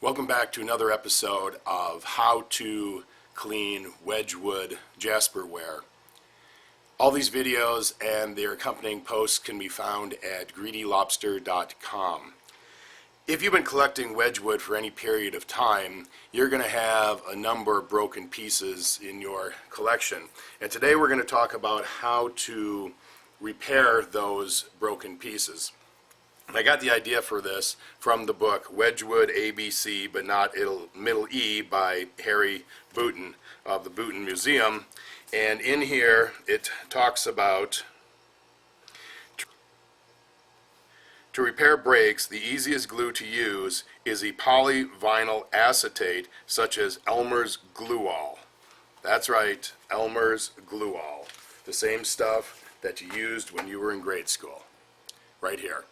Welcome back to another episode of How to Clean Wedgwood Jasper Ware. All these videos and their accompanying posts can be found at greedylobster.com. If you've been collecting Wedgwood for any period of time, you're going to have a number of broken pieces in your collection. And today we're going to talk about how to repair those broken pieces. And I got the idea for this from the book Wedgwood ABC, but not middle E, by Harry Buten of the Buten Museum. And in here it talks about to repair breaks, the easiest glue to use is a polyvinyl acetate such as Elmer's Glue All. That's right, Elmer's Glue All. The same stuff that you used when you were in grade school. Right here.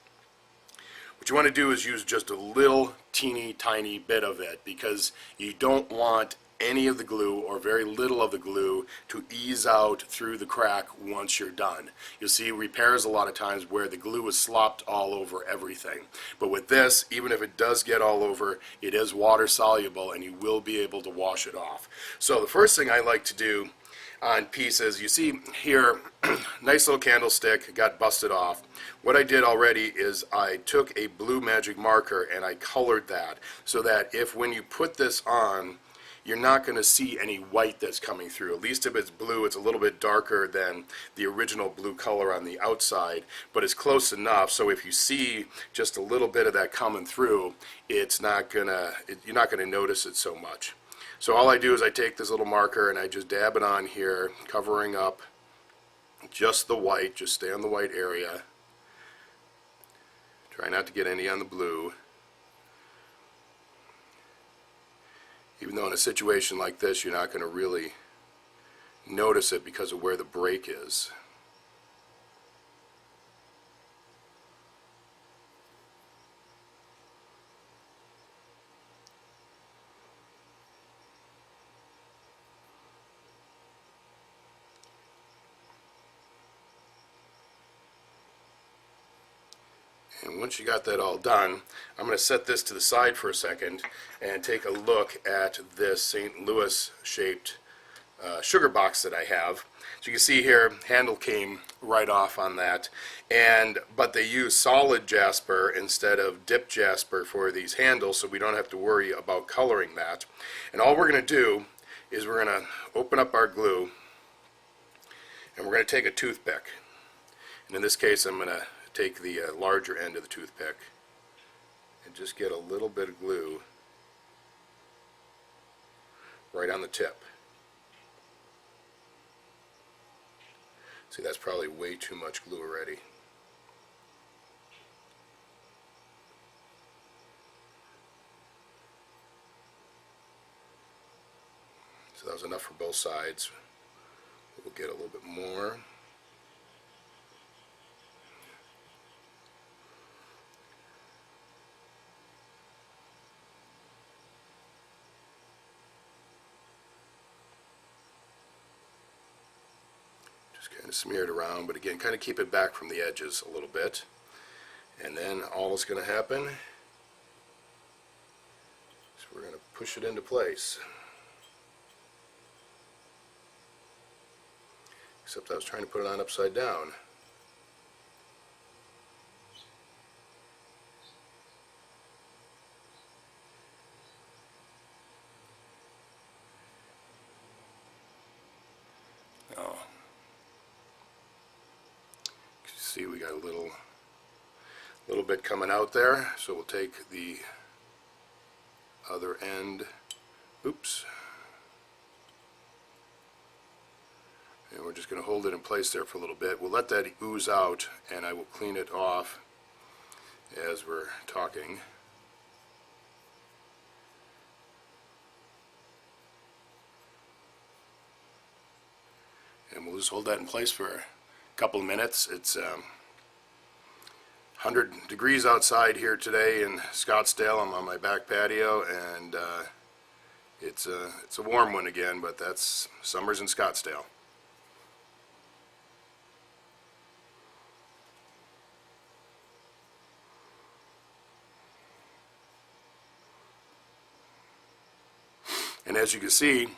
What you want to do is use just a little teeny tiny bit of it, because you don't want any of the glue or very little of the glue to ease out through the crack once you're done. You'll see repairs a lot of times where the glue is slopped all over everything. But with this, even if it does get all over, it is water soluble and you will be able to wash it off. So the first thing I like to do on pieces, you see here, nice little candlestick got busted off. What I did already is I took a blue magic marker and I colored that so that if when you put this on, you're not going to see any white that's coming through. At least if it's blue, it's a little bit darker than the original blue color on the outside, but it's close enough so if you see just a little bit of that coming through, you're not going to notice it so much. So all I do is I take this little marker and I just dab it on here, covering up just the white. Just stay on the white area. Try not to get any on the blue. Even though in a situation like this you're not going to really notice it because of where the break is. And once you got that all done, I'm going to set this to the side for a second and take a look at this St. Louis shaped sugar box that I have. So you can see here, handle came right off on that, but they use solid jasper instead of dip jasper for these handles, so we don't have to worry about coloring that. And all we're going to do is we're going to open up our glue and we're going to take a toothpick. And in this case I'm going to take the larger end of the toothpick and just get a little bit of glue right on the tip. See, that's probably way too much glue already. So that was enough for both sides. We'll get a little bit more. Kind of smear it around, but again, kind of keep it back from the edges a little bit. And then all that's going to happen is we're going to push it into place. Except I was trying to put it on upside down. Oh. See, we got a little bit coming out there, so we'll take the other end, oops, and we're just going to hold it in place there for a little bit. We'll let that ooze out and I will clean it off as we're talking. And we'll just hold that in place for a couple of minutes. It's 100 degrees outside here today in Scottsdale. I'm on my back patio, and it's a warm one again, but that's summer's in Scottsdale. And as you can see,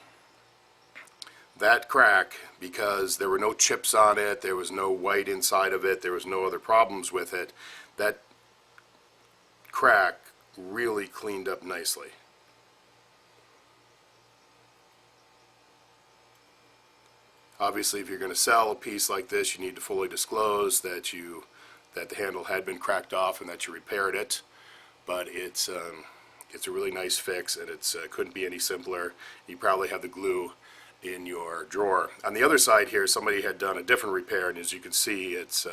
that crack, because there were no chips on it, there was no white inside of it, there was no other problems with it, that crack really cleaned up nicely. Obviously, if you're going to sell a piece like this, you need to fully disclose that the handle had been cracked off and that you repaired it. But it's a really nice fix, and it couldn't be any simpler. You probably have the glue in your drawer. On the other side here, somebody had done a different repair, and as you can see, it's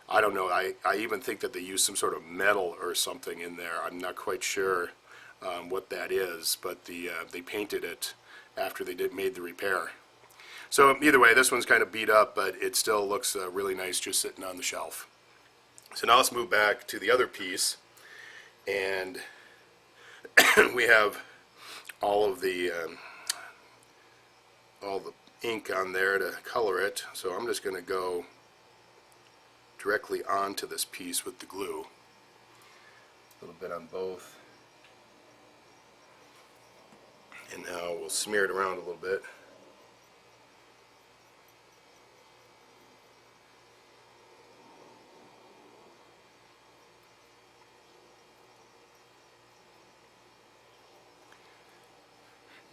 I don't know. I even think that they used some sort of metal or something in there. I'm not quite sure what that is, but they painted it after they made the repair. So either way, this one's kind of beat up, but it still looks really nice just sitting on the shelf. So now let's move back to the other piece, and we have all the ink on there to color it. So I'm just going to go directly onto this piece with the glue. A little bit on both. And now we'll smear it around a little bit.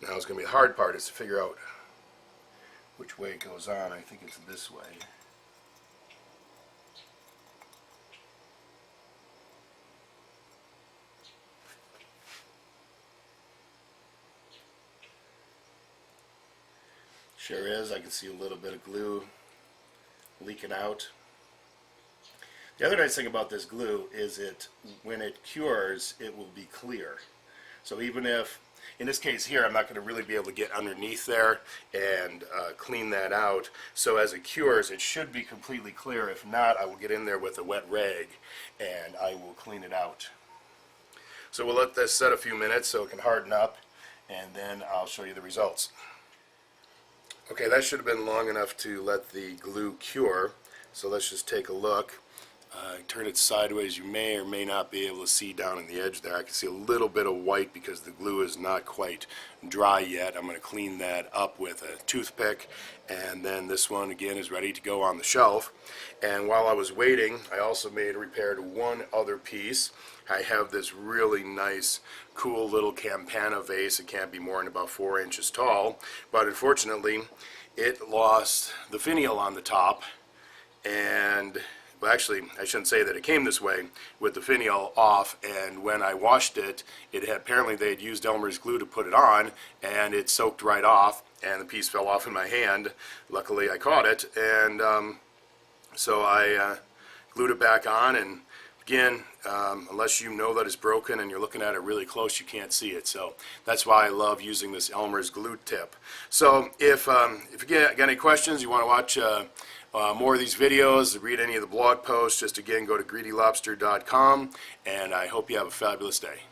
Now it's going to be the hard part, is to figure out which way it goes on. I think it's this way. Sure is. I can see a little bit of glue leaking out. The other nice thing about this glue is when it cures, it will be clear. So even if, in this case here, I'm not going to really be able to get underneath there and clean that out. So as it cures, it should be completely clear. If not, I will get in there with a wet rag and I will clean it out. So we'll let this set a few minutes so it can harden up, and then I'll show you the results. Okay, that should have been long enough to let the glue cure. So let's just take a look. Turn it sideways. You may or may not be able to see down in the edge there. I can see a little bit of white because the glue is not quite dry yet. I'm going to clean that up with a toothpick, and then this one again is ready to go on the shelf. And while I was waiting, I also made a repair to one other piece. I have this really nice, cool little campana vase. It can't be more than about 4 inches tall, but unfortunately it lost the finial on the top, and well, actually, I shouldn't say that it came this way, with the finial off, and when I washed it, apparently they had used Elmer's glue to put it on, and it soaked right off, and the piece fell off in my hand. Luckily, I caught it, and so I glued it back on, and again, unless you know that it's broken and you're looking at it really close, you can't see it. So that's why I love using this Elmer's glue tip. So if you got any questions, you want to watch more of these videos, read any of the blog posts, just again go to greedylobster.com, and I hope you have a fabulous day.